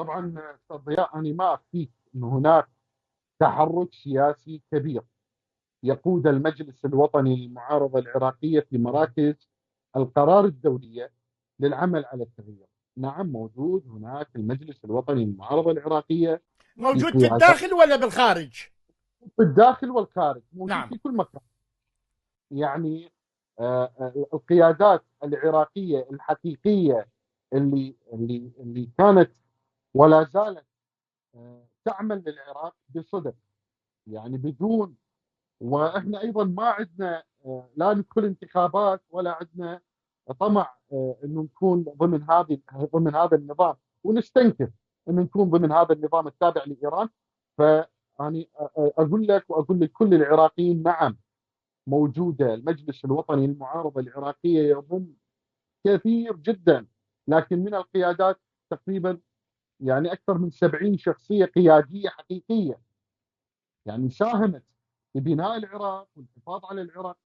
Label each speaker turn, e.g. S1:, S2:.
S1: طبعا أستاذ ضياء، أنا ما أخفيك أن هناك تحرك سياسي كبير يقود المجلس الوطني للمعارضة العراقية في مراكز القرار الدولية للعمل على التغيير. نعم، موجود هناك المجلس الوطني للمعارضة العراقية
S2: موجود في
S1: بقيادات
S2: الداخل ولا بالخارج؟
S1: في الداخل والخارج، موجود
S2: نعم.
S1: في كل مكان. يعني القيادات العراقية الحقيقية اللي كانت ولا زالت تعمل للعراق بصدق، يعني بدون. واحنا ايضا ما عندنا لا ندخل انتخابات ولا عندنا طمع انه نكون ضمن هذا النظام، ونستنكر انه نكون ضمن هذا النظام التابع لايران. فاني اقول لك واقول لكل العراقيين: نعم، موجوده المجلس الوطني للمعارضه العراقيه يضم كثير جدا، لكن من القيادات تقريبا يعني اكثر من 70 شخصيه قياديه حقيقيه، يعني ساهمت في بناء العراق والحفاظ على العراق.